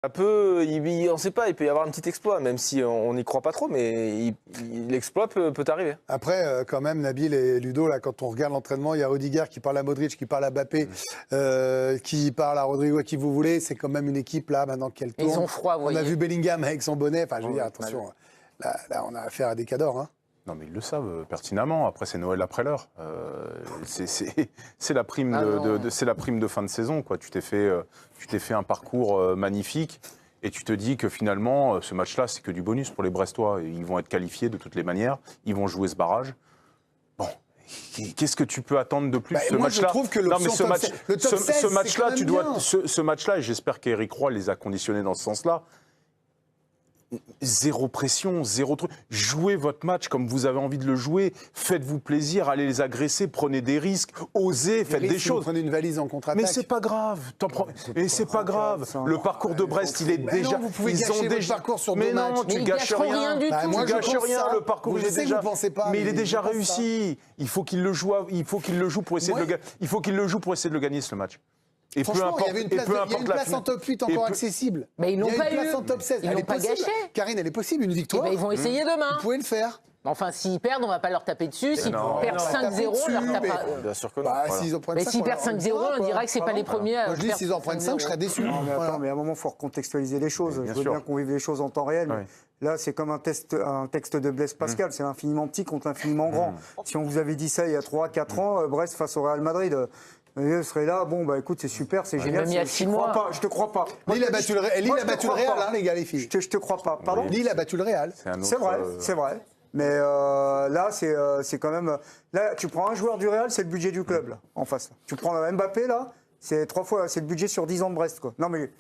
On ne sait pas, il peut y avoir un petit exploit, même si on n'y croit pas trop, mais l'exploit peut arriver. Après, quand même, Nabil et Ludo, là, quand on regarde l'entraînement, il y a Rudiger qui parle à Modric, qui parle à Mbappé, qui parle à Rodrigo, à qui vous voulez. C'est quand même une équipe, là, maintenant qu'elle tourne. Ils ont froid, vous On a voyez. vu Bellingham avec son bonnet. Enfin, je veux dire, attention, là, on a affaire à des cadors. Hein. Non, mais ils le savent pertinemment. Après, c'est Noël après l'heure. C'est la prime c'est la prime de fin de saison, quoi. Tu t'es fait un parcours magnifique et tu te dis que finalement, ce match-là, c'est que du bonus pour les Brestois. Ils vont être qualifiés de toutes les manières. Ils vont jouer ce barrage. Bon. Qu'est-ce que tu peux attendre de plus ce moi, match-là? je trouve que ce match-là, tu dois. Ce match-là, et j'espère qu'Éric Roy les a conditionnés dans ce sens-là. Zéro pression, zéro truc. Jouez votre match comme vous avez envie de le jouer. Faites-vous plaisir, allez les agresser, prenez des risques, osez, faites des choses. Vous prenez une valise en contre-attaque. Mais c'est pas grave. Et c'est pas grave. Le parcours de Brest, il est déjà. Non, vous pouvez gâcher votre parcours sur deux matchs. Mais non, tu gâches rien. Du tout. Tu gâches rien. Le parcours, il est déjà. Mais il est déjà réussi. Il faut qu'il le joue. Il faut qu'il le joue pour essayer de le gagner. Il faut qu'il le joue pour essayer de le gagner ce match. Et franchement, il y avait une place en top 8 encore accessible. Mais ils l'ont pas eu. Il y a une place en top 16. Ils l'ont pas gâché. Karine, elle est possible, une victoire. Ils vont essayer demain. Vous pouvez le faire. Enfin, s'ils perdent, on ne va pas leur taper dessus. S'ils perdent 5-0, on leur tape pas. Bien sûr que non. Mais s'ils perdent 5-0, on dira que ce n'est pas les premiers à. Moi, je dis, s'ils en prennent 5, je serais déçu. Mais à un moment, il faut recontextualiser les choses. Je veux bien qu'on vive les choses en temps réel. Mais là, c'est comme un texte de Blaise Pascal. C'est infiniment petit contre infiniment grand. Si on vous avait dit ça il y a 3-4 ans, Brest face au Real Madrid. Vous serez là, bon, bah écoute, c'est super, c'est génial. Même il y a 6 mois. Je te crois pas. Lille a battu le Real, hein, les gars, les filles. Je te crois pas. Pardon ? Lille a battu le Real. C'est vrai. Mais là, c'est quand même. Là, tu prends un joueur du Real, c'est le budget du club, là, en face. Tu prends Mbappé, là, c'est 3 fois, c'est le budget sur 10 ans de Brest, quoi. Non, mais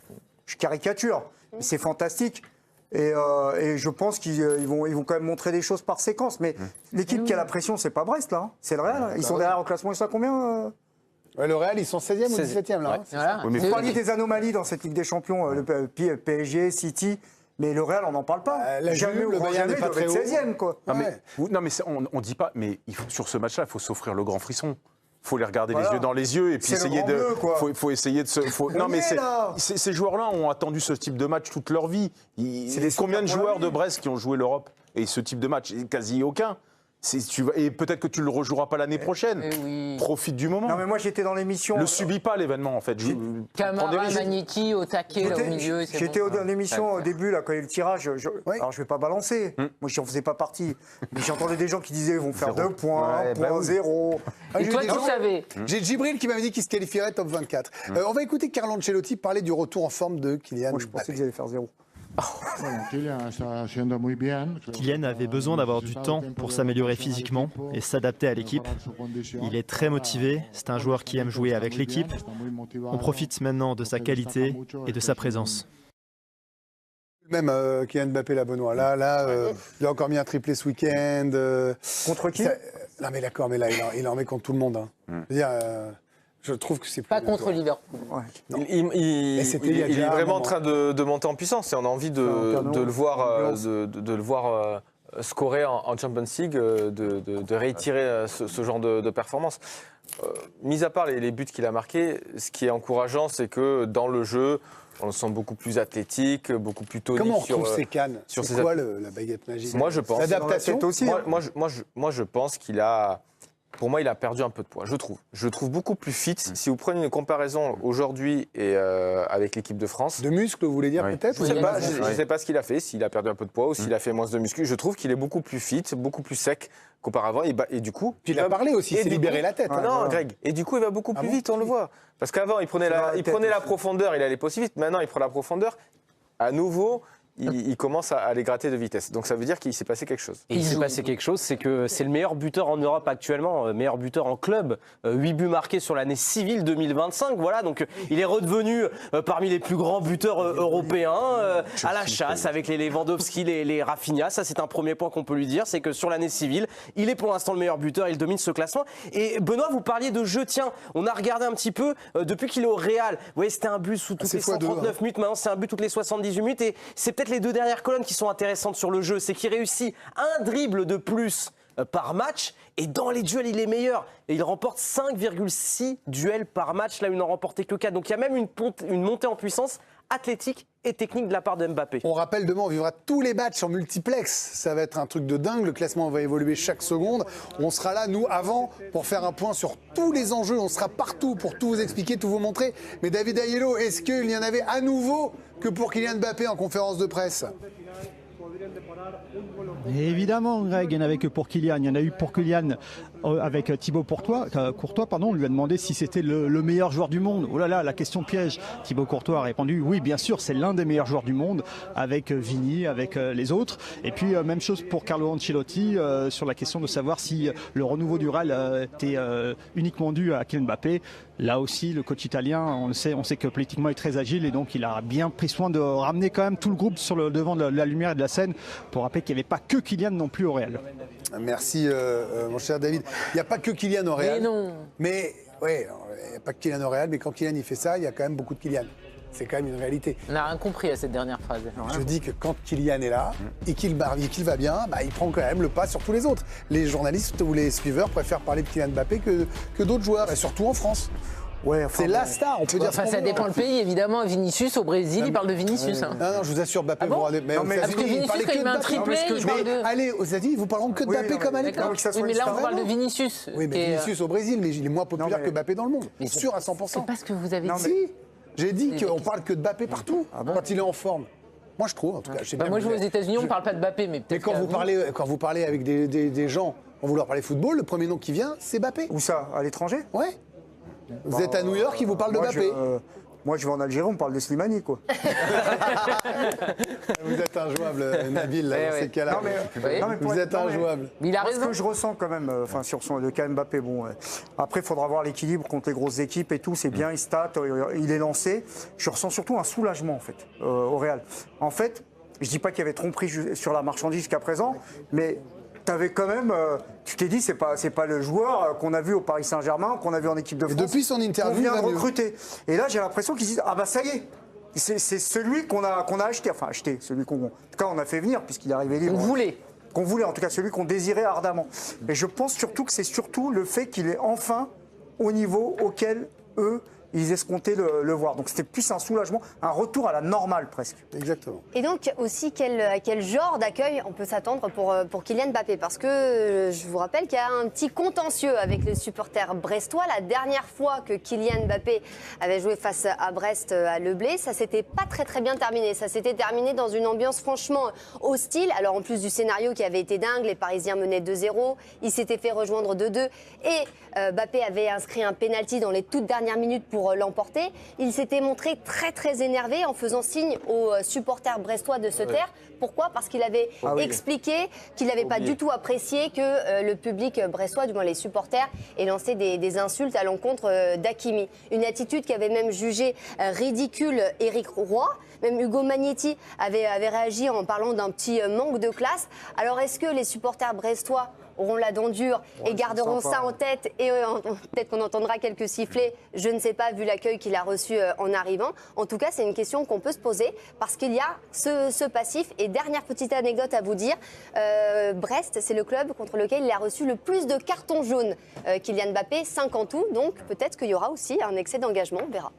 je caricature. Mais c'est fantastique. Et je pense qu'ils vont quand même montrer des choses par séquence. Mais l'équipe qui a la pression, c'est pas Brest, là. Hein. C'est le Real. Ils sont derrière au classement, ils sont à combien Ouais, le Real, ils sont 16e ou 17e, là. Voilà. Oui, mais vous parliez des anomalies dans cette Ligue des Champions, le PSG, City, mais le Real, on n'en parle pas. Jamais le Bayern n'est pas très haut. 16e, quoi. Non, mais on dit pas. Mais sur ce match-là, il faut s'offrir le grand frisson. Il faut les regarder les yeux dans les yeux et puis essayer de. Faut essayer de se. Non, mais ces joueurs-là ont attendu ce type de match toute leur vie. Combien de joueurs de Brest qui ont joué l'Europe et ce type de match? Quasi aucun. Et peut-être que tu ne le rejoueras pas l'année prochaine. Oui. Profite du moment. Non, mais moi, j'étais dans l'émission. Ne subis pas l'événement, en fait. Camara, Magnetti, au taquet, là, au milieu. J'étais dans l'émission au début, là, quand il y a eu le tirage. Alors, je ne vais pas balancer. Moi, je n'en faisais pas partie. Mais j'entendais des gens qui disaient ils vont faire 2 points, 1 point, 0. Et toi, tu savais. J'ai Djibril qui m'avait dit qu'il se qualifierait top 24. On va écouter Carlo Ancelotti parler du retour en forme de Kylian. Moi, je pensais qu'ils allaient faire 0. Kylian avait besoin d'avoir du temps pour s'améliorer physiquement et s'adapter à l'équipe. Il est très motivé, c'est un joueur qui aime jouer avec l'équipe. On profite maintenant de sa qualité et de sa présence. Même Kylian Mbappé, la Benoît. Là, il a encore mis un triplé ce week-end. Contre qui ? Non, mais d'accord, mais là, il en met contre tout le monde. Hein. Je veux dire, je trouve que c'est plus. Pas contre Liverpool. Ouais. Il est vraiment en train de monter en puissance et on a envie de le voir scorer en Champions League, de réitérer ce genre de performance. Mis à part les buts qu'il a marqués, ce qui est encourageant, c'est que dans le jeu, on le sent beaucoup plus athlétique, beaucoup plus tonique. Comment on retrouve ses cannes? C'est quoi la baguette magique? Moi, je pense. L'adaptation aussi. Moi, je pense qu'il a. Pour moi, il a perdu un peu de poids, je trouve. Je le trouve beaucoup plus fit. Si vous prenez une comparaison aujourd'hui et avec l'équipe de France. De muscles, vous voulez dire peut-être? Je ne sais pas ce qu'il a fait, s'il a perdu un peu de poids ou s'il a fait moins de muscles. Je trouve qu'il est beaucoup plus fit, beaucoup plus sec qu'auparavant. Et du coup. Puis il a parlé aussi, il s'est libéré la tête. Non, Greg. Et du coup, il va beaucoup plus vite, on le voit. Parce qu'avant, il prenait la profondeur, il allait pas aussi vite. Maintenant, il prend la profondeur. À nouveau. Il commence à aller gratter de vitesse. Donc ça veut dire qu'il s'est passé quelque chose. Et il s'est passé quelque chose, c'est que c'est le meilleur buteur en Europe actuellement, meilleur buteur en club. 8 buts marqués sur l'année civile 2025. Voilà, donc il est redevenu parmi les plus grands buteurs européens à la chasse avec les Lewandowski, les Rafinha. Ça, c'est un premier point qu'on peut lui dire, c'est que sur l'année civile, il est pour l'instant le meilleur buteur, il domine ce classement. Et Benoît, vous parliez de jeu. Tiens, on a regardé un petit peu depuis qu'il est au Real. Vous voyez, c'était un but sous toutes les 139 minutes. Maintenant, c'est un but toutes les 78 minutes. Et c'est peut-être les 2 dernières colonnes qui sont intéressantes sur le jeu, c'est qu'il réussit un dribble de plus par match et dans les duels il est meilleur et il remporte 5,6 duels par match, là il n'en remportait que 4, donc il y a même une montée en puissance athlétique et technique de la part de Mbappé. On rappelle, demain, on vivra tous les matchs en multiplex. Ça va être un truc de dingue. Le classement va évoluer chaque seconde. On sera là, nous, avant, pour faire un point sur tous les enjeux. On sera partout pour tout vous expliquer, tout vous montrer. Mais David Aiello, est-ce qu'il y en avait à nouveau que pour Kylian Mbappé en conférence de presse ? Et évidemment, Greg, il n'y en avait que pour Kylian. Il y en a eu pour Kylian avec Thibaut Courtois. On lui a demandé si c'était le meilleur joueur du monde. Oh là là, la question piège. Thibaut Courtois a répondu oui, bien sûr, c'est l'un des meilleurs joueurs du monde, avec Vini, avec les autres. Et puis, même chose pour Carlo Ancelotti sur la question de savoir si le renouveau du Real était uniquement dû à Kylian Mbappé. Là aussi, le coach italien, on sait que politiquement il est très agile et donc il a bien pris soin de ramener quand même tout le groupe sur le devant de la lumière et de la scène pour rappeler qu'il n'y avait pas que Kylian non plus au Real. Merci mon cher David. Il n'y a pas que Kylian au Real. Mais non. Mais ouais, il n'y a pas que Kylian au Real, mais quand Kylian il fait ça, il y a quand même beaucoup de Kylian. C'est quand même une réalité. On n'a rien compris à cette dernière phrase. Je dis que quand Kylian est là et qu'il va bien, il prend quand même le pas sur tous les autres. Les journalistes ou les suiveurs préfèrent parler de Kylian Mbappé que d'autres joueurs, et surtout en France. Ouais, c'est la star, on peut dire. Enfin, ça dépend le pays, évidemment. Vinicius, au Brésil, il parle de Vinicius. Hein. Non, je vous assure, Mbappé, bon mais parce que Vinicius, quand il met un triplé, il parle de... Allez, aux États-Unis, vous parlons que de Mbappé comme à l'époque. Oui, mais là, on parle de Vinicius. Oui, mais Vinicius au Brésil, mais il est moins populaire que Mbappé dans le monde. Sûr à 100%. C'est pas ce que vous avez dit. Si, j'ai dit qu'on parle que de Mbappé partout, quand il est en forme. Moi, je trouve, en tout cas. Moi, je vois aux États-Unis, on ne parle pas de Mbappé, mais peut-être. Mais quand vous parlez avec des gens, quand vous leur parlez football, le premier nom qui vient, c'est Mbappé. Où ça ? À l'étranger ? Ouais. Vous êtes à New York, ils vous parlent de Mbappé. Moi, je vais en Algérie, on me parle de Slimani, quoi. Vous êtes injouable, Nabil, là, dans ces cas-là. Vous êtes injouable. Mais il a raison. Ce que je ressens quand même, sur le cas Mbappé, bon. Après, il faudra voir l'équilibre contre les grosses équipes et tout. C'est bien, il stat, il est lancé. Je ressens surtout un soulagement, en fait, au Real. En fait, je dis pas qu'il y avait tromperie sur la marchandise jusqu'à présent, mais t'avais quand même, tu t'es dit, c'est pas le joueur qu'on a vu au Paris Saint-Germain, qu'on a vu en équipe de France. Et depuis son interview, on vient de recruter. Et là, j'ai l'impression qu'ils disent, ah bah ça y est, c'est celui qu'on a acheté, enfin acheté, celui en tout cas on a fait venir puisqu'il est arrivé libre. Qu'on voulait, en tout cas celui qu'on désirait ardemment. Et je pense surtout que c'est surtout le fait qu'il est enfin au niveau auquel eux ils escomptaient le voir. Donc c'était plus un soulagement, un retour à la normale presque. Exactement. Et donc aussi, quel genre d'accueil on peut s'attendre pour Kylian Mbappé ? Parce que je vous rappelle qu'il y a un petit contentieux avec les supporters brestois. La dernière fois que Kylian Mbappé avait joué face à Brest à Le Blé, ça s'était pas très bien terminé. Ça s'était terminé dans une ambiance franchement hostile. Alors en plus du scénario qui avait été dingue, les Parisiens menaient 2-0, ils s'étaient fait rejoindre 2-2 et Mbappé avait inscrit un penalty dans les toutes dernières minutes pour l'emporter. Il s'était montré très énervé en faisant signe aux supporters brestois de se taire. Pourquoi ? Parce qu'il avait expliqué qu'il n'avait pas du tout apprécié que le public brestois, du moins les supporters, ait lancé des insultes à l'encontre d'Hakimi. Une attitude qu'avait même jugé ridicule Éric Roy. Même Hugo Magnetti avait réagi en parlant d'un petit manque de classe. Alors est-ce que les supporters brestois auront la dent dure et garderont ça en tête et peut-être qu'on entendra quelques sifflets, je ne sais pas, vu l'accueil qu'il a reçu en arrivant. En tout cas, c'est une question qu'on peut se poser parce qu'il y a ce passif. Et dernière petite anecdote à vous dire, Brest, c'est le club contre lequel il a reçu le plus de cartons jaunes. Kylian Mbappé, 5 en tout, donc peut-être qu'il y aura aussi un excès d'engagement, on verra.